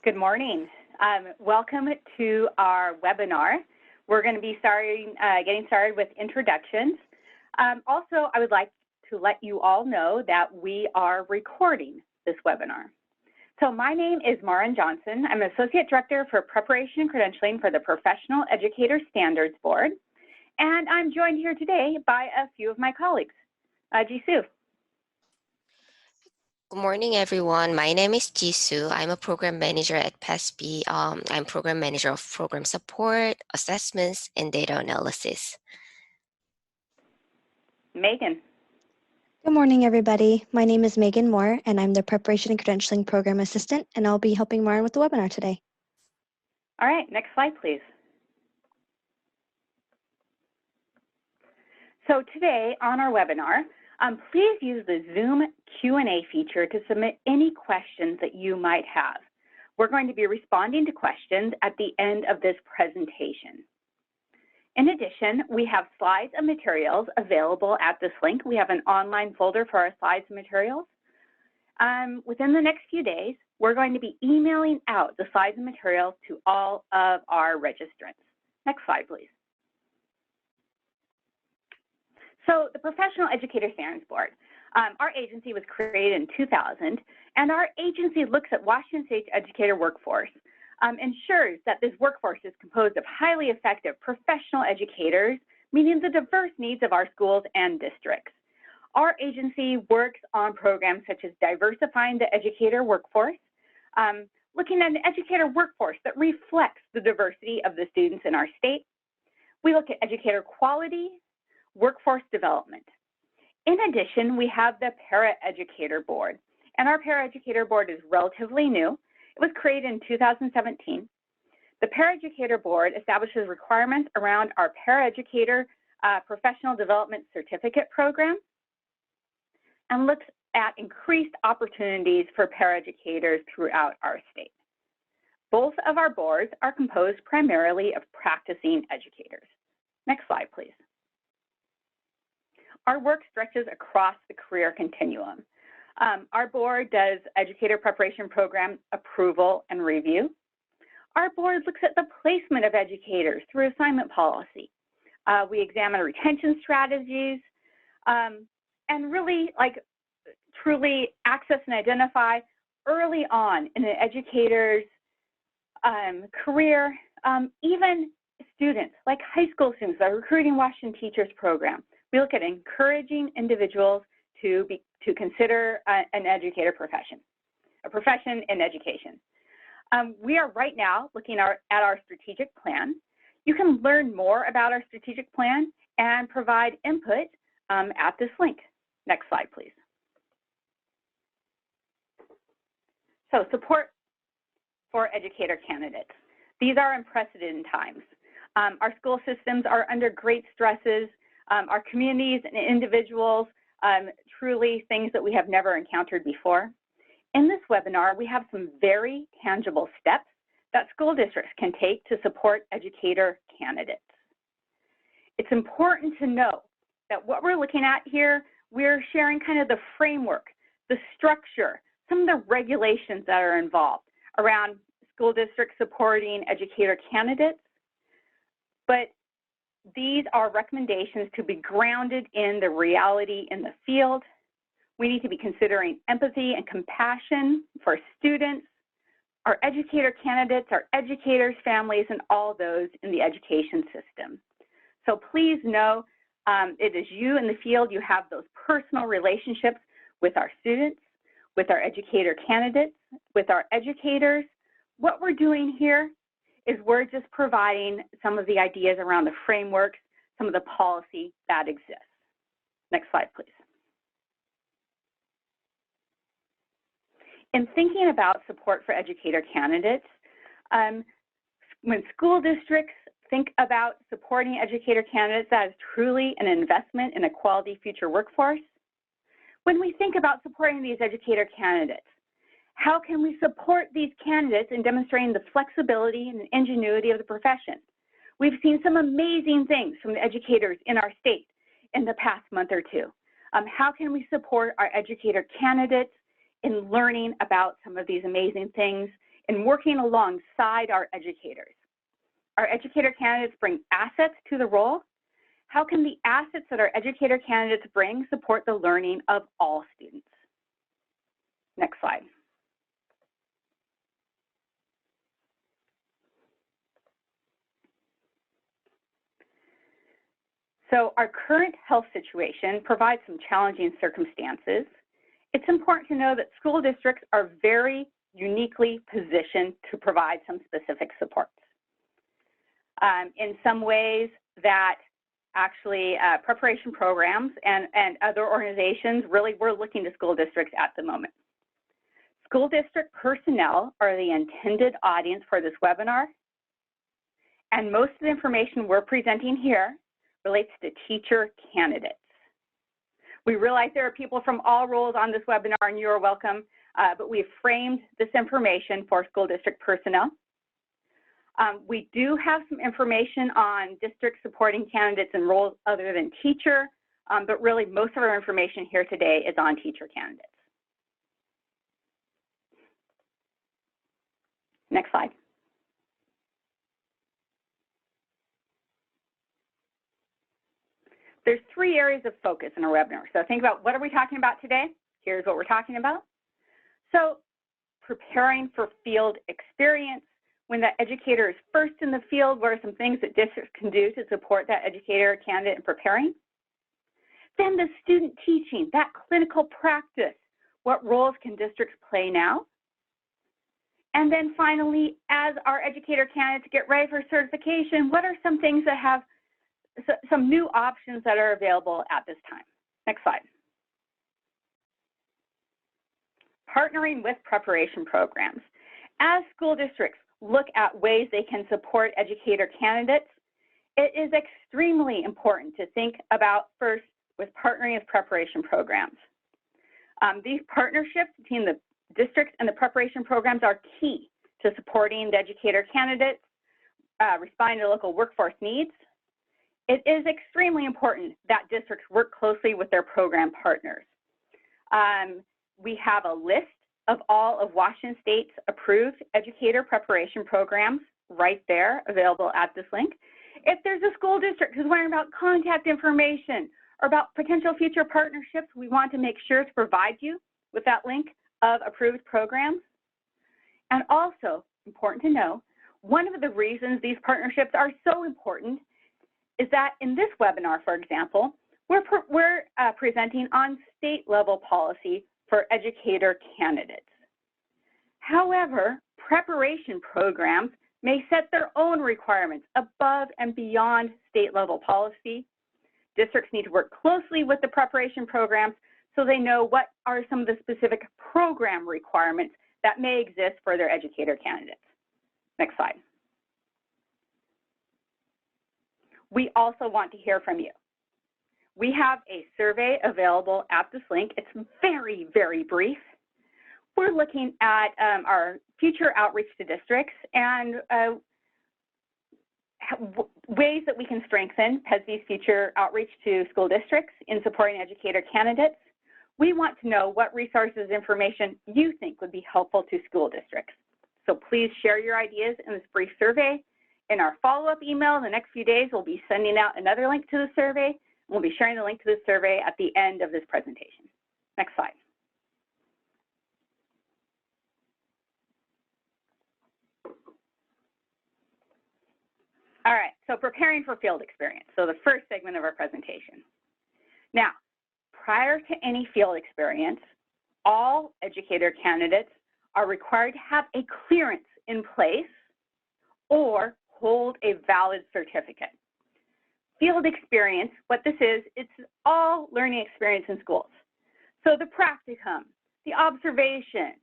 Good morning. Welcome to our webinar. We're going to be getting started with introductions. Also, I would like to let you all know that we are recording this webinar. So my name is Marin Johnson. I'm Associate Director for Preparation and Credentialing for the Professional Educator Standards Board. And I'm joined here today by a few of my colleagues. Jisoo. Good morning, everyone. My name is Jisoo. I'm a program manager at PASB. I'm program manager of program support, assessments, and data analysis. Megan. Good morning, everybody. My name is Megan Moore, and I'm the Preparation and Credentialing Program Assistant, and I'll be helping Marin with the webinar today. All right, next slide, please. So today on our webinar, please use the Zoom Q&A feature to submit any questions that you might have. We're going to be responding to questions at the end of this presentation. In addition, we have slides and materials available at this link. We have an online folder for our slides and materials. Within the next few days, we're going to be emailing out the slides and materials to all of our registrants. Next slide, please. So the Professional Educator Standards Board, our agency was created in 2000, and our agency looks at Washington State's educator workforce, ensures that this workforce is composed of highly effective professional educators, meeting the diverse needs of our schools and districts. Our agency works on programs such as diversifying the educator workforce, looking at an educator workforce that reflects the diversity of the students in our state. We look at educator quality, workforce development. In addition, we have the Para-Educator Board, and our Para-Educator Board is relatively new. It was created in 2017. The Para-Educator Board establishes requirements around our Paraeducator Professional Development Certificate Program and looks at increased opportunities for paraeducators throughout our state. Both of our boards are composed primarily of practicing educators. Next slide, please. Our work stretches across the career continuum. Our board does educator preparation program approval and review. Our board looks at the placement of educators through assignment policy. We examine retention strategies and really truly access and identify early on in an educator's career, even students like high school students that are recruiting Washington Teachers Program. We look at encouraging individuals to consider an educator profession, a profession in education. We are right now looking at our strategic plan. You can learn more about our strategic plan and provide input at this link. Next slide, please. So support for educator candidates. These are unprecedented times. Our school systems are under great stresses. Our communities and individuals, truly things that we have never encountered before. In this webinar, we have some very tangible steps that school districts can take to support educator candidates. It's important to know that what we're looking at here, we're sharing kind of the framework, the structure, some of the regulations that are involved around school districts supporting educator candidates, but these are recommendations to be grounded in the reality in the field. We need to be considering empathy and compassion for students, our educator candidates, our educators, families, and all those in the education system. So please know it is you in the field. You have those personal relationships with our students, with our educator candidates, with our educators. What we're doing here is we're just providing some of the ideas around the frameworks, some of the policy that exists. Next slide, please. In thinking about support for educator candidates, when school districts think about supporting educator candidates, that is truly an investment in a quality future workforce. When we think about supporting these educator candidates, how can we support these candidates in demonstrating the flexibility and ingenuity of the profession? We've seen some amazing things from the educators in our state in the past month or two. How can we support our educator candidates in learning about some of these amazing things in working alongside our educators. Our educator candidates bring assets to the role. How can the assets that our educator candidates bring support the learning of all students? Next slide. So our current health situation provides some challenging circumstances. It's important to know that school districts are very uniquely positioned to provide some specific supports. In some ways that actually preparation programs and other organizations really were looking to school districts at the moment. School district personnel are the intended audience for this webinar, and most of the information we're presenting here relates to teacher candidates. We realize there are people from all roles on this webinar, and you are welcome, but we've framed this information for school district personnel. We do have some information on district supporting candidates and roles other than teacher, but really most of our information here today is on teacher candidates. Next slide. There's 3 areas of focus in our webinar. So think about, what are we talking about today? Here's what we're talking about. So preparing for field experience. When that educator is first in the field, what are some things that districts can do to support that educator candidate in preparing? Then the student teaching, that clinical practice. What roles can districts play now? And then finally, as our educator candidates get ready for certification, what are some things that have some new options that are available at this time? Next slide. Partnering with preparation programs. As school districts look at ways they can support educator candidates, it is extremely important to think about first with partnering with preparation programs. These partnerships between the districts and the preparation programs are key to supporting the educator candidates, responding to local workforce needs. It is extremely important that districts work closely with their program partners. We have a list of all of Washington State's approved educator preparation programs right there, available at this link. If there's a school district who's wondering about contact information or about potential future partnerships, we want to make sure to provide you with that link of approved programs. And also, important to know, one of the reasons these partnerships are so important is that in this webinar, for example, we're presenting on state-level policy for educator candidates. However, preparation programs may set their own requirements above and beyond state-level policy. Districts need to work closely with the preparation programs so they know what are some of the specific program requirements that may exist for their educator candidates. Next slide. We also want to hear from you. We have a survey available at this link. It's very, very brief. We're looking at our future outreach to districts and ways that we can strengthen PESB's future outreach to school districts in supporting educator candidates. We want to know what resources, information you think would be helpful to school districts. So please share your ideas in this brief survey. In our follow-up email in the next few days, we'll be sending out another link to the survey. We'll be sharing the link to the survey at the end of this presentation. Next slide. All right, so preparing for field experience. So the first segment of our presentation. Now, prior to any field experience, all educator candidates are required to have a clearance in place or hold a valid certificate. Field experience, what this is, it's all learning experience in schools. So the practicum, the observation,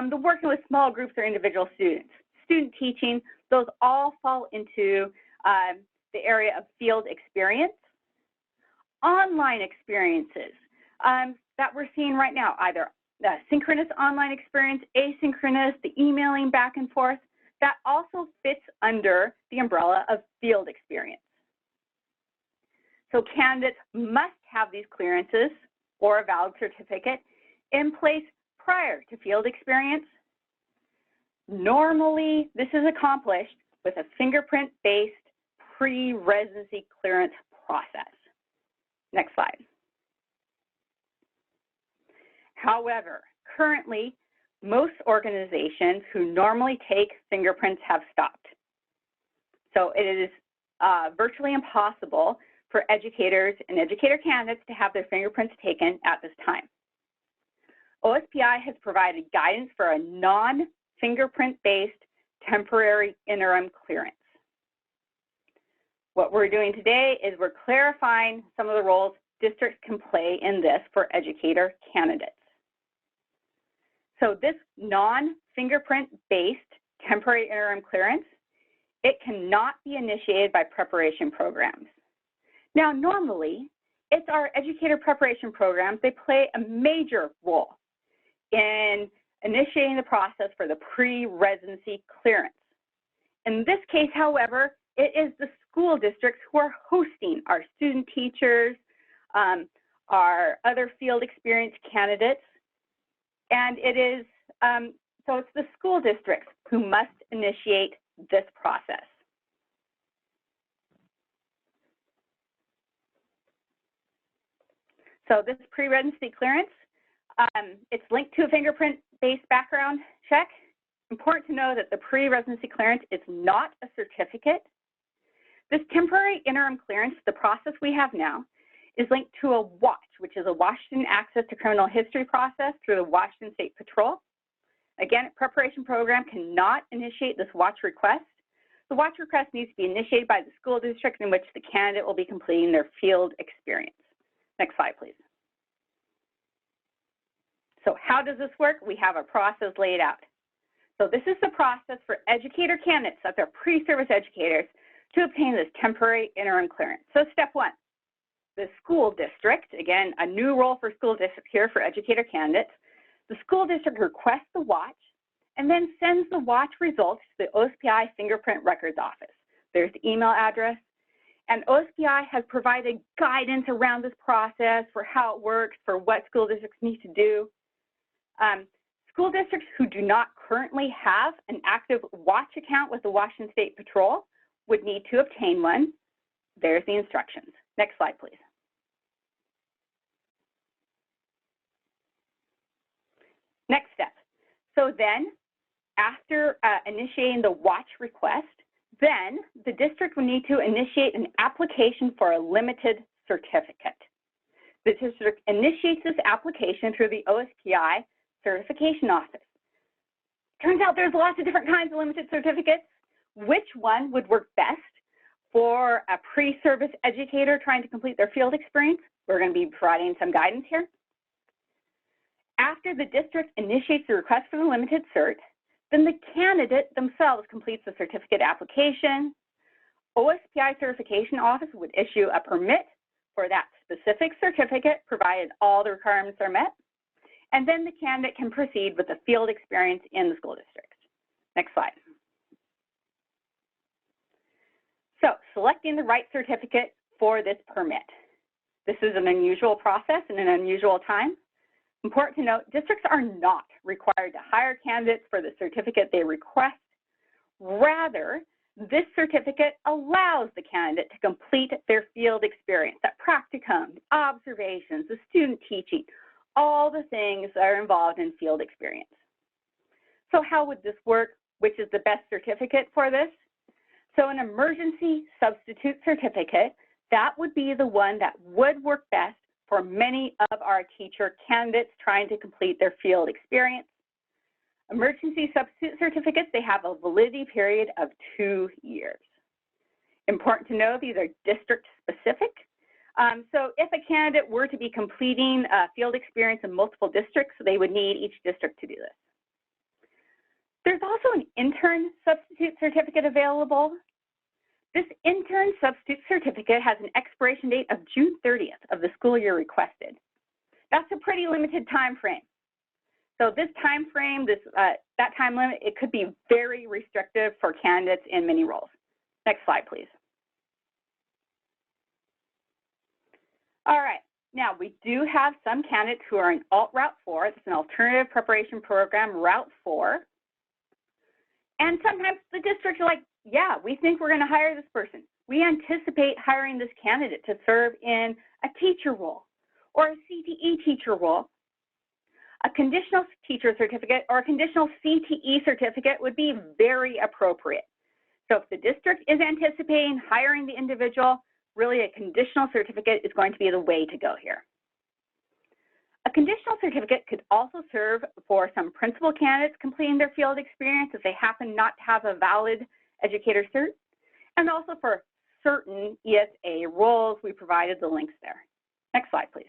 the working with small groups or individual students, student teaching, those all fall into the area of field experience. Online experiences that we're seeing right now, either synchronous online experience, asynchronous, the emailing back and forth, that also fits under the umbrella of field experience. So candidates must have these clearances or a valid certificate in place prior to field experience. Normally, this is accomplished with a fingerprint-based pre-residency clearance process. Next slide. However, currently, most organizations who normally take fingerprints have stopped. So it is virtually impossible for educators and educator candidates to have their fingerprints taken at this time. OSPI has provided guidance for a non-fingerprint-based temporary interim clearance. What we're doing today is we're clarifying some of the roles districts can play in this for educator candidates. So this non-fingerprint-based temporary interim clearance, it cannot be initiated by preparation programs. Now, normally, it's our educator preparation programs, they play a major role in initiating the process for the pre-residency clearance. In this case, however, it is the school districts who are hosting our student teachers, our other field experienced candidates, and it is, so it's the school districts who must initiate this process. So this pre-residency clearance, it's linked to a fingerprint-based background check. Important to know that the pre-residency clearance is not a certificate. This temporary interim clearance, the process we have now, is linked to a WATCH, which is a Washington Access to Criminal History process through the Washington State Patrol. Again, preparation program cannot initiate this WATCH request. The WATCH request needs to be initiated by the school district in which the candidate will be completing their field experience. Next slide, please. So how does this work? We have a process laid out. So this is the process for educator candidates, that's our pre-service educators, to obtain this temporary interim clearance. So step one, the school district, again, a new role for school district here for educator candidates, the school district requests the WATCH and then sends the WATCH results to the OSPI Fingerprint Records Office. There's the email address, and OSPI has provided guidance around this process for how it works, for what school districts need to do. School districts who do not currently have an active WATCH account with the Washington State Patrol would need to obtain one. There's the instructions. Next slide, please. Next step. So then, after initiating the WATCH request, then the district will need to initiate an application for a limited certificate. The district initiates this application through the OSPI certification office. Turns out there's lots of different kinds of limited certificates. Which one would work best for a pre-service educator trying to complete their field experience? We're going to be providing some guidance here. After the district initiates the request for the limited cert, then the candidate themselves completes the certificate application. OSPI certification office would issue a permit for that specific certificate, provided all the requirements are met. And then the candidate can proceed with the field experience in the school district. Next slide. So selecting the right certificate for this permit. This is an unusual process and an unusual time. Important to note, districts are not required to hire candidates for the certificate they request. Rather, this certificate allows the candidate to complete their field experience, that practicum, observations, the student teaching, all the things that are involved in field experience. So how would this work? Which is the best certificate for this? So an emergency substitute certificate, that would be the one that would work best for many of our teacher candidates trying to complete their field experience. Emergency substitute certificates, they have a validity period of 2 years. Important to know, these are district specific. So if a candidate were to be completing a field experience in multiple districts, they would need each district to do this. There's also an intern substitute certificate available. This intern substitute certificate has an expiration date of June 30th of the school year requested. That's a pretty limited time frame. So this time frame, that time limit, it could be very restrictive for candidates in many roles. Next slide, please. All right, now we do have some candidates who are in Alt Route 4. It's an alternative preparation program, Route 4. And sometimes the districts are like, yeah, we think we're going to hire this person. We anticipate hiring this candidate to serve in a teacher role or a CTE teacher role. A conditional teacher certificate or a conditional CTE certificate would be very appropriate. So if the district is anticipating hiring the individual, really a conditional certificate is going to be the way to go here. A conditional certificate could also serve for some principal candidates completing their field experience if they happen not to have a valid educator cert, and also for certain ESA roles. We provided the links there. Next slide, please.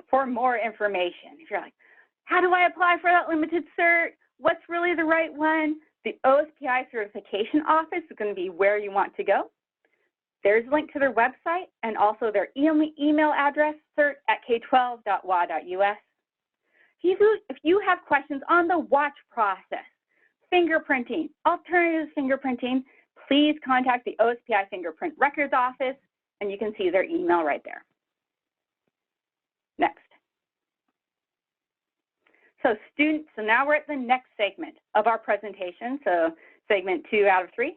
For more information, if you're like, how do I apply for that limited cert? What's really the right one? The OSPI Certification Office is going to be where you want to go. There's a link to their website and also their email address, cert@k12.wa.us. If you have questions on the watch process, fingerprinting, alternative fingerprinting, please contact the OSPI Fingerprint Records Office, and you can see their email right there. Next. So students, so now we're at the next segment of our presentation, so segment 2 out of 3.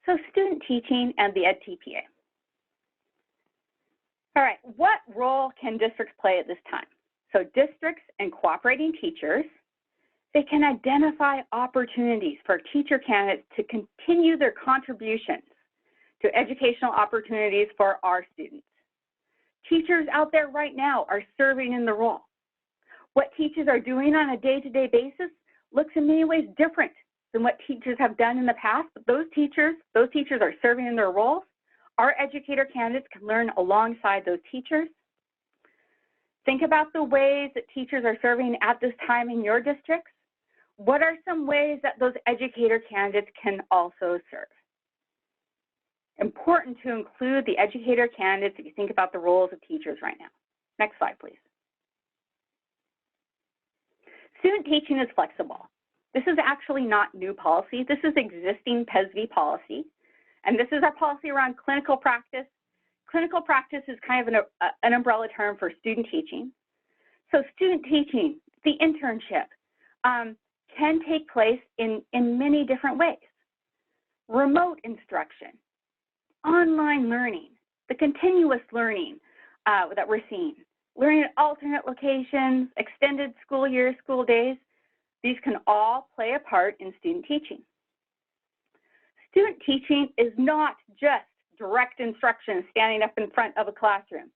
So student teaching and the edTPA. All right, what role can districts play at this time? So districts and cooperating teachers, they can identify opportunities for teacher candidates to continue their contributions to educational opportunities for our students. Teachers out there right now are serving in the role. What teachers are doing on a day-to-day basis looks in many ways different than what teachers have done in the past, but those teachers are serving in their roles. Our educator candidates can learn alongside those teachers. Think about the ways that teachers are serving at this time in your districts. What are some ways that those educator candidates can also serve? Important to include the educator candidates if you think about the roles of teachers right now. Next slide, please. Student teaching is flexible. This is actually not new policy. This is existing PESV policy. And this is our policy around clinical practice. Clinical practice is kind of an umbrella term for student teaching. So student teaching, the internship, can take place in many different ways. Remote instruction, online learning, the continuous learning that we're seeing, learning at alternate locations, extended school years, school days, these can all play a part in student teaching. Student teaching is not just direct instruction standing up in front of a classroom.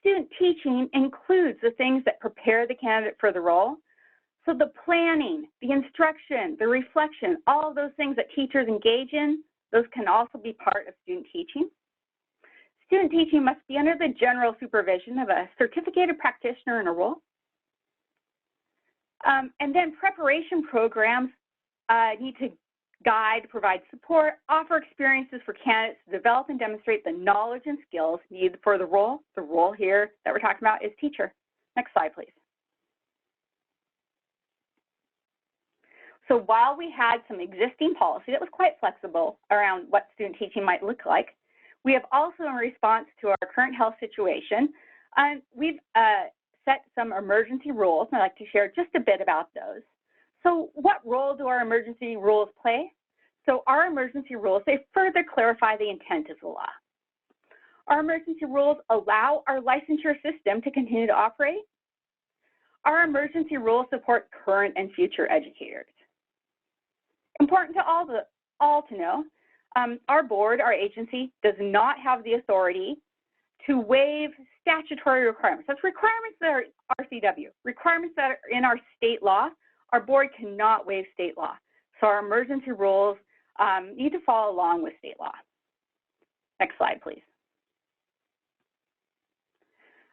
Student teaching includes the things that prepare the candidate for the role. So the planning, the instruction, the reflection, all of those things that teachers engage in, those can also be part of student teaching. Student teaching must be under the general supervision of a certificated practitioner in a role. And then preparation programs need to guide, provide support, offer experiences for candidates to develop and demonstrate the knowledge and skills needed for the role. The role here that we're talking about is teacher. Next slide, please. So while we had some existing policy that was quite flexible around what student teaching might look like, we have also, in response to our current health situation, we've set some emergency rules, and I'd like to share just a bit about those. So what role do our emergency rules play? So our emergency rules, they further clarify the intent of the law. Our emergency rules allow our licensure system to continue to operate. Our emergency rules support current and future educators. Important to all to know, our board, our agency, does not have the authority to waive statutory requirements. That's requirements that are RCW, requirements that are in our state law. Our board cannot waive state law. So our emergency rules need to follow along with state law. Next slide, please.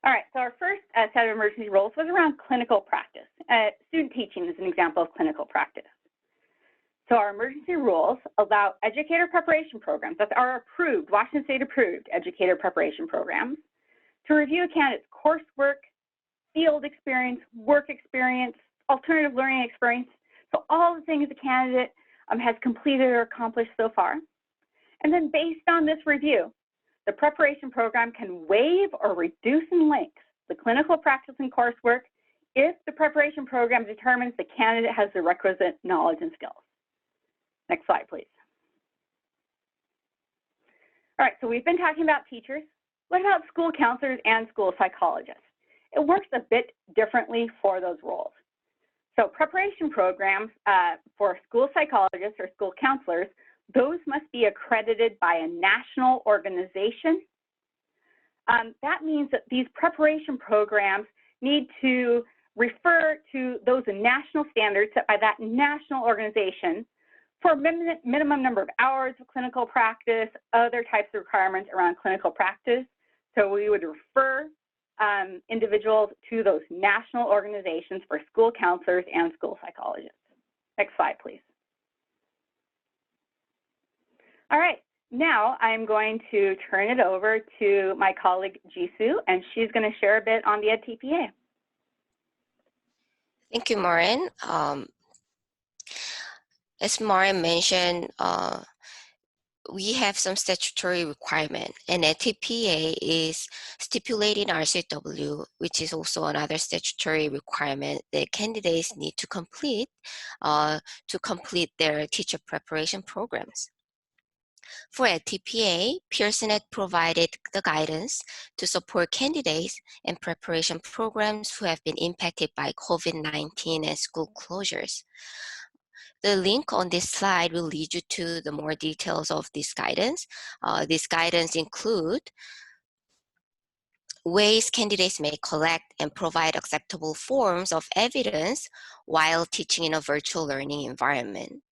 All right, so our first set of emergency rules was around clinical practice. Student teaching is an example of clinical practice. So our emergency rules allow educator preparation programs, that are approved, Washington State approved educator preparation programs, to review a candidate's coursework, field experience, work experience, alternative learning experience, so all the things the candidate has completed or accomplished so far. And then based on this review, the preparation program can waive or reduce in length the clinical practice and coursework if the preparation program determines the candidate has the requisite knowledge and skills. Next slide, please. All right, so we've been talking about teachers. What about school counselors and school psychologists? It works a bit differently for those roles. So preparation programs for school psychologists or school counselors, those must be accredited by a national organization. That means that these preparation programs need to refer to those national standards set by that national organization for minimum number of hours of clinical practice, other types of requirements around clinical practice. So we would refer individuals to those national organizations for school counselors and school psychologists. Next slide, please. All right, now I'm going to turn it over to my colleague Jisoo, and she's going to share a bit on the edTPA. Thank you, Maureen. As Maureen mentioned, we have some statutory requirement, and edTPA is stipulating RCW, which is also another statutory requirement that candidates need to complete their teacher preparation programs. For edTPA, Pearson had provided the guidance to support candidates and preparation programs who have been impacted by COVID-19 and school closures. The link on this slide will lead you to the more details of this guidance. This guidance include ways candidates may collect and provide acceptable forms of evidence while teaching in a virtual learning environment.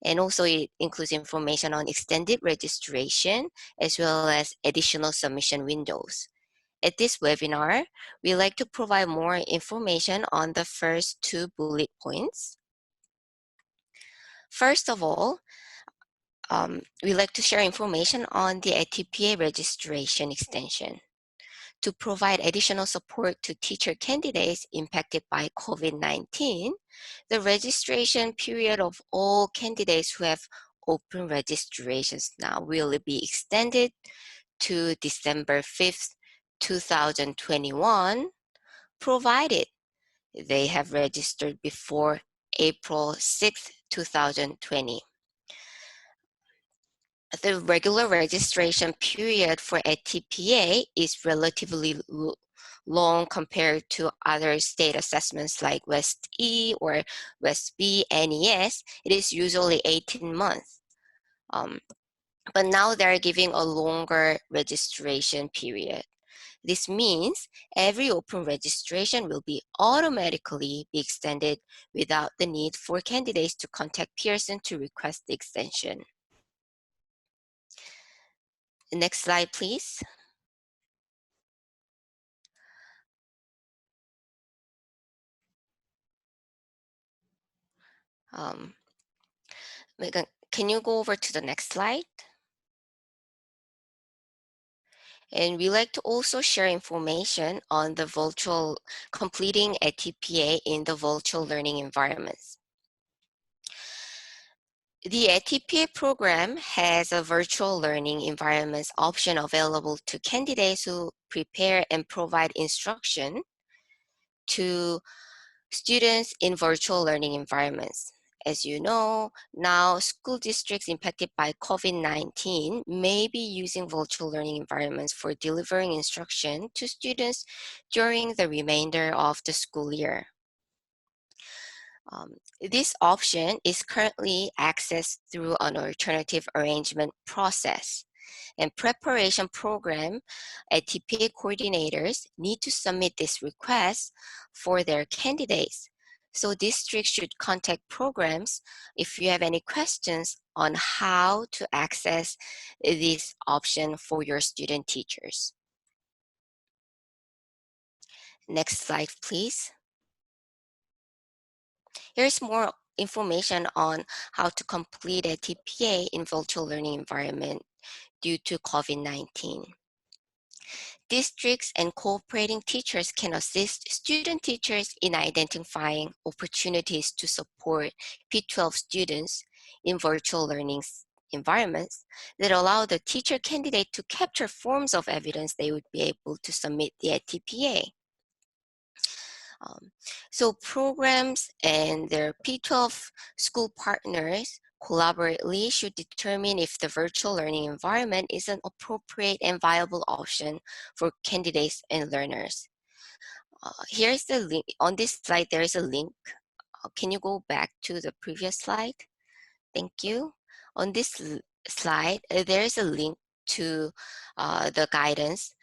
And also it includes information on extended registration as well as additional submission windows. At this webinar, we like to provide more information on the first two bullet points. First of all, we like to share information on the edTPA registration extension to provide additional support to teacher candidates impacted by COVID-19. The registration period of all candidates who have open registrations now will be extended to December 5th, 2021, provided they have registered before April 6th, 2020. The regular registration period for edTPA is relatively long compared to other state assessments like West E or West B, NES. It is usually 18 months. But now they're giving a longer registration period. This means every open registration will be automatically be extended without the need for candidates to contact Pearson to request the extension. Next slide, please. Megan, can you go over to the next slide? And we like to also share information on the virtual completing edTPA in the virtual learning environments. The edTPA program has a virtual learning environments option available to candidates who prepare and provide instruction to students in virtual learning environments. As you know, now school districts impacted by COVID-19 may be using virtual learning environments for delivering instruction to students during the remainder of the school year. This option is currently accessed through an alternative arrangement process. And preparation program edTPA coordinators need to submit this request for their candidates. So districts should contact programs if you have any questions on how to access this option for your student teachers. Next slide, please. Here's more information on how to complete edTPA in virtual learning environment due to COVID-19. Districts and cooperating teachers can assist student teachers in identifying opportunities to support P12 students in virtual learning environments that allow the teacher candidate to capture forms of evidence they would be able to submit the edTPA. So programs and their P12 school partners collaboratively should determine if the virtual learning environment is an appropriate and viable option for candidates and learners. Here's the link. On this slide, there is a link. Can you go back to the previous slide? Thank you. On this slide, there is a link to the guidance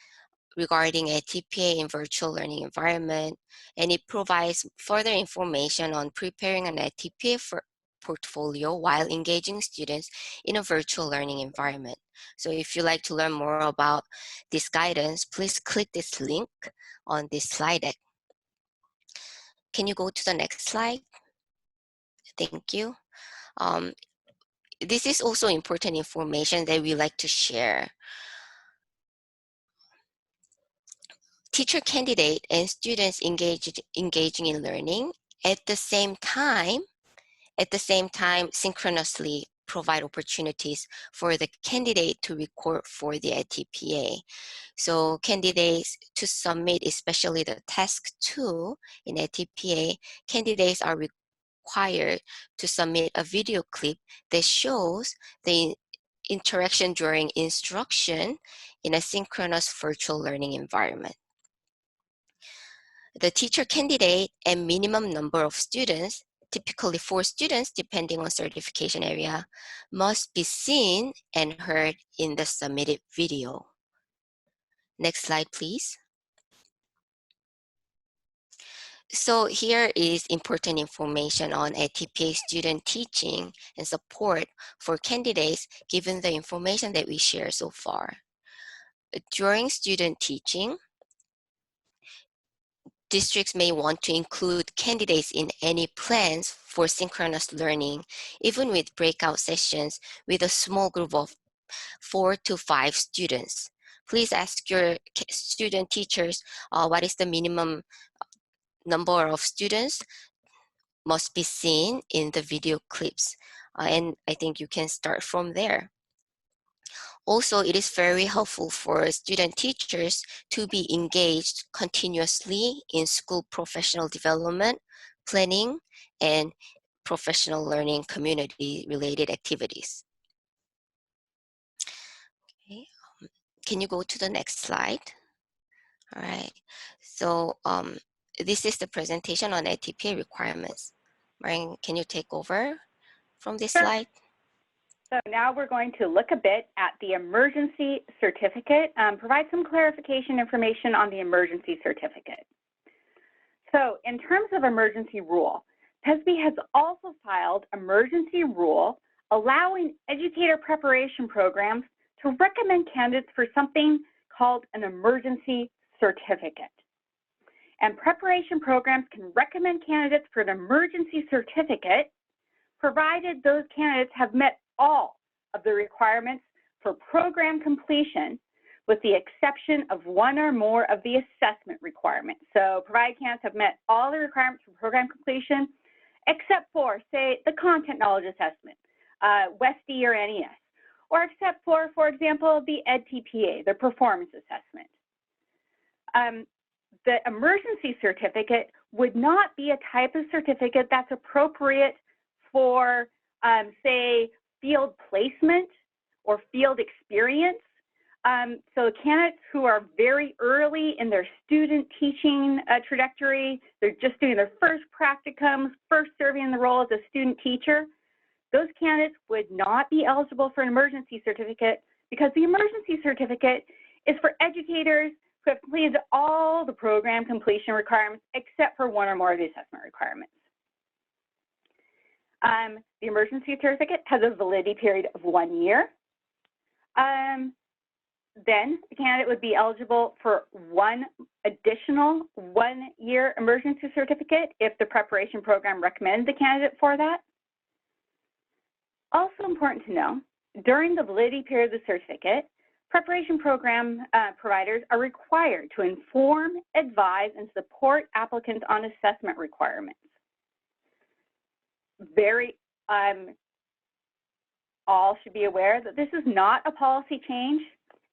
regarding edTPA in virtual learning environment, and it provides further information on preparing an edTPA for portfolio while engaging students in a virtual learning environment. So if you'd like to learn more about this guidance, please click this link on this slide deck. Can you go to the next slide? Thank you. This is also important information that we like to share. Teacher candidate and students engaging in learning at the same time synchronously provide opportunities for the candidate to record for the edTPA. So candidates to submit, especially the task 2 in edTPA, candidates are required to submit a video clip that shows the interaction during instruction in a synchronous virtual learning environment. The teacher candidate and minimum number of students, typically 4 students depending on certification area, must be seen and heard in the submitted video. Next slide, please. So here is important information on edTPA student teaching and support for candidates given the information that we share so far. During student teaching, districts may want to include candidates in any plans for synchronous learning, even with breakout sessions with a small group of 4 to 5 students. Please ask your student teachers what is the minimum number of students must be seen in the video clips. And I think you can start from there. Also, it is very helpful for student teachers to be engaged continuously in school professional development, planning, and professional learning community related activities. Okay. Can you go to the next slide? All right. So this is the presentation on edTPA requirements. Marian, can you take over from this slide? So now we're going to look a bit at the emergency certificate, provide some clarification information on the emergency certificate. So in terms of emergency rule, PESB has also filed emergency rule allowing educator preparation programs to recommend candidates for something called an emergency certificate. And preparation programs can recommend candidates for an emergency certificate provided those candidates have met all of the requirements for program completion with the exception of one or more of the assessment requirements. So provided candidates have met all the requirements for program completion except for, say, the content knowledge assessment, WESD or NES, or except for example, the edTPA, the performance assessment. The emergency certificate would not be a type of certificate that's appropriate for, say, field placement or field experience. So candidates who are very early in their student teaching trajectory, they're just doing their first practicums, first serving in the role as a student teacher, those candidates would not be eligible for an emergency certificate because the emergency certificate is for educators who have completed all the program completion requirements except for one or more of the assessment requirements. The emergency certificate has a validity period of 1 year. Then the candidate would be eligible for one additional 1 year emergency certificate if the preparation program recommends the candidate for that. Also important to know, during the validity period of the certificate, preparation program providers are required to inform, advise, and support applicants on assessment requirements. All should be aware that this is not a policy change.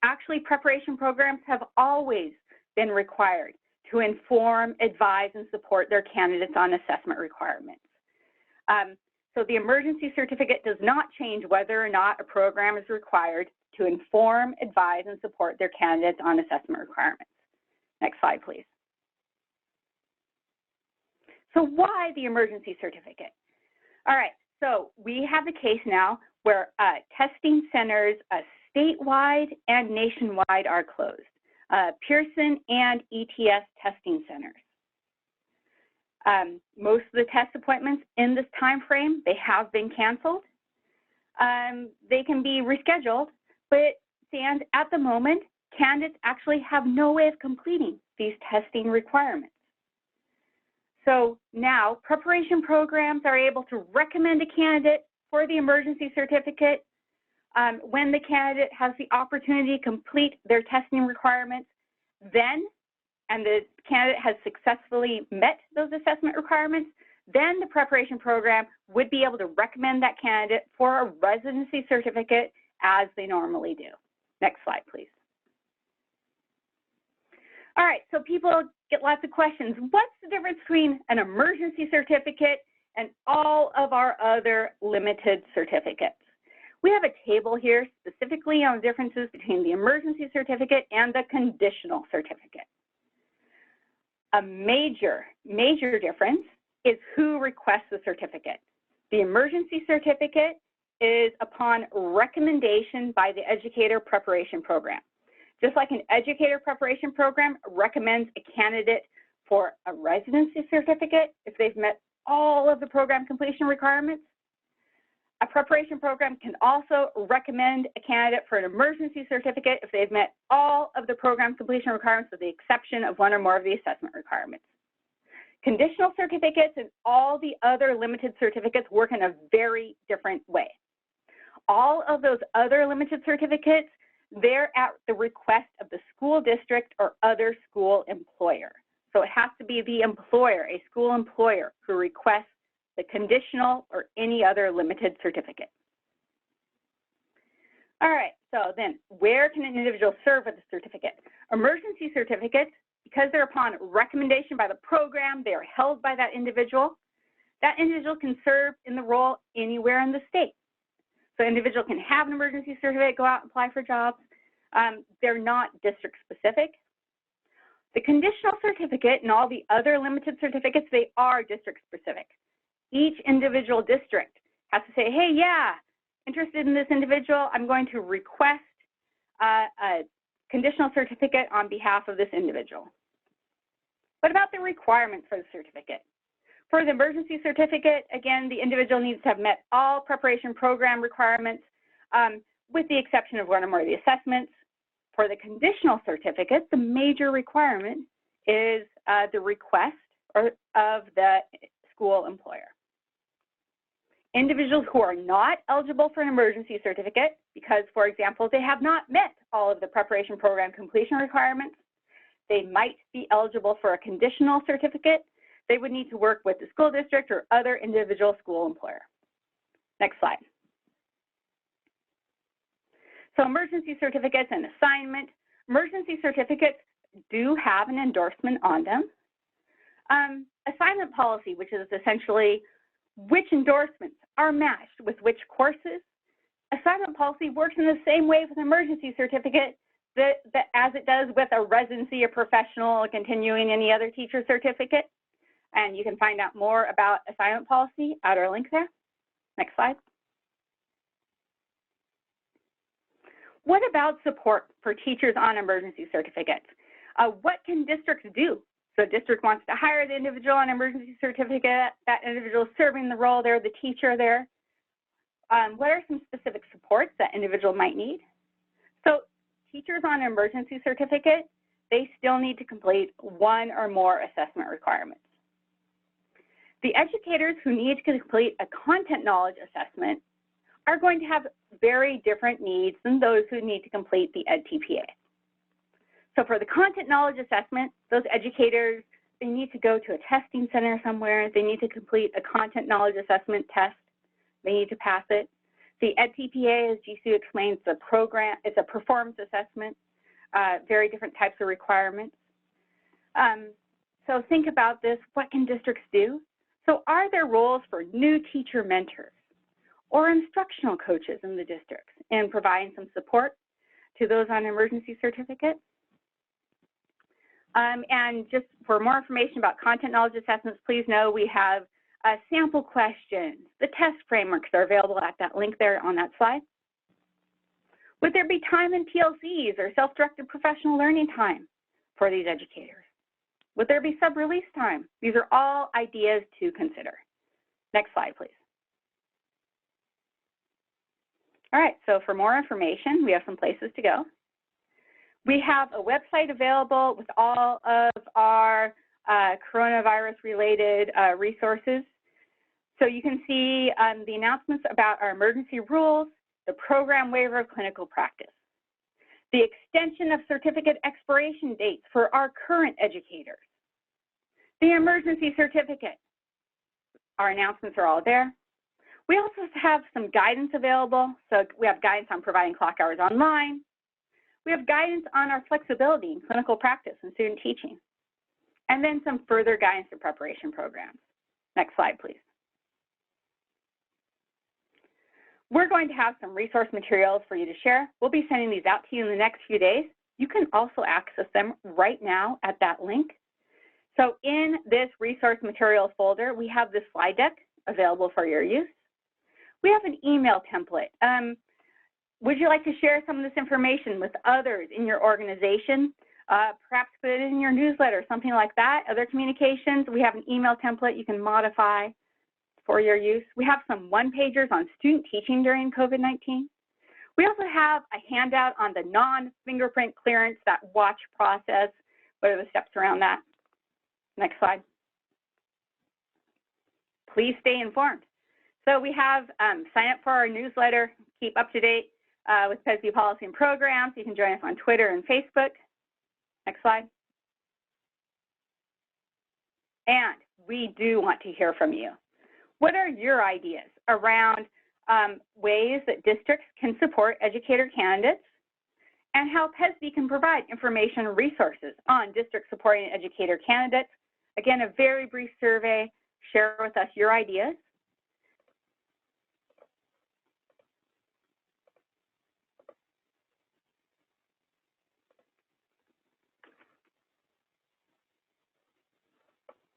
Actually, preparation programs have always been required to inform, advise, and support their candidates on assessment requirements. So the emergency certificate does not change whether or not a program is required to inform, advise, and support their candidates on assessment requirements. Next slide, please. So why the emergency certificate? All right, so we have a case now where testing centers statewide and nationwide are closed. Pearson and ETS testing centers. Most of the test appointments in this time frame, they have been canceled. They can be rescheduled, but and at the moment, candidates actually have no way of completing these testing requirements. So now preparation programs are able to recommend a candidate for the emergency certificate when the candidate has the opportunity to complete their testing requirements, and the candidate has successfully met those assessment requirements, then the preparation program would be able to recommend that candidate for a residency certificate as they normally do. Next slide, please. All right, so people get lots of questions. What's the difference between an emergency certificate and all of our other limited certificates? We have a table here specifically on the differences between the emergency certificate and the conditional certificate. A major difference is who requests the certificate. The emergency certificate is upon recommendation by the Educator preparation program. Just like an Educator preparation program recommends a candidate for a residency certificate if they've met all of the program completion requirements, a preparation program can also recommend a candidate for an emergency certificate if they've met all of the program completion requirements with the exception of one or more of the assessment requirements. Conditional certificates and all the other limited certificates work in a very different way. All of those other limited certificates, they're at the request of the school district or other school employer. So it has to be the employer, a school employer, who requests the conditional or any other limited certificate. All right, so then where can an individual serve with a certificate? Emergency certificates, because they're upon recommendation by the program, they are held by that individual. That individual can serve in the role anywhere in the state. So an individual can have an emergency certificate, go out and apply for jobs. They're not district specific. The conditional certificate and all the other limited certificates, they are district specific. Each individual district has to say, hey, yeah, interested in this individual, I'm going to request a conditional certificate on behalf of this individual. What about the requirements for the certificate? For the emergency certificate, again, the individual needs to have met all preparation program requirements with the exception of one or more of the assessments. For the conditional certificate, the major requirement is the request of the school employer. Individuals who are not eligible for an emergency certificate because, for example, they have not met all of the preparation program completion requirements, they might be eligible for a conditional certificate. They would need to work with the school district or other individual school employer. Next slide. So emergency certificates and assignment. Emergency certificates do have an endorsement on them. Assignment policy, which is essentially which endorsements are matched with which courses. Assignment policy works in the same way with an emergency certificate as it does with a residency or professional or continuing any other teacher certificate. And you can find out more about assignment policy at our link there. Next slide. What about support for teachers on emergency certificates? What can districts do? So district wants to hire the individual on emergency certificate, that individual serving the role, they're the teacher there. What are some specific supports that individual might need? So teachers on an emergency certificate, they still need to complete one or more assessment requirements. The educators who need to complete a content knowledge assessment are going to have very different needs than those who need to complete the edTPA. So for the content knowledge assessment, those educators, they need to go to a testing center somewhere. They need to complete a content knowledge assessment test. They need to pass it. The edTPA, as Jisoo explains, the program, it's a performance assessment, very different types of requirements. so think about this. What can districts do? So are there roles for new teacher mentors or instructional coaches in the districts in providing some support to those on emergency certificate? And just for more information about content knowledge assessments, please know we have sample questions. The test frameworks are available at that link there on that slide. Would there be time in PLCs or self-directed professional learning time for these educators? Would there be sub-release time? These are all ideas to consider. Next slide, please. All right, so for more information, we have some places to go. We have a website available with all of our coronavirus-related resources. So you can see the announcements about our emergency rules, the program waiver of clinical practice, the extension of certificate expiration dates for our current educators, the emergency certificate. Our announcements are all there. We also have some guidance available. So we have guidance on providing clock hours online. We have guidance on our flexibility in clinical practice and student teaching, and then some further guidance to preparation programs. Next slide, please. We're going to have some resource materials for you to share. We'll be sending these out to you in the next few days. You can also access them right now at that link. So in this resource materials folder, we have this slide deck available for your use. We have an email template. Would you like to share some of this information with others in your organization? Perhaps put it in your newsletter, something like that. Other communications, we have an email template you can modify for your use. We have some one-pagers on student teaching during COVID-19. We also have a handout on the non-fingerprint clearance, that watch process. What are the steps around that? Next slide. Please stay informed. So we have sign up for our newsletter, keep up to date with PESB policy and programs. You can join us on Twitter and Facebook. Next slide. And we do want to hear from you. What are your ideas around ways that districts can support educator candidates and how PESB can provide information and resources on district supporting educator candidates? Again, a very brief survey. Share with us your ideas.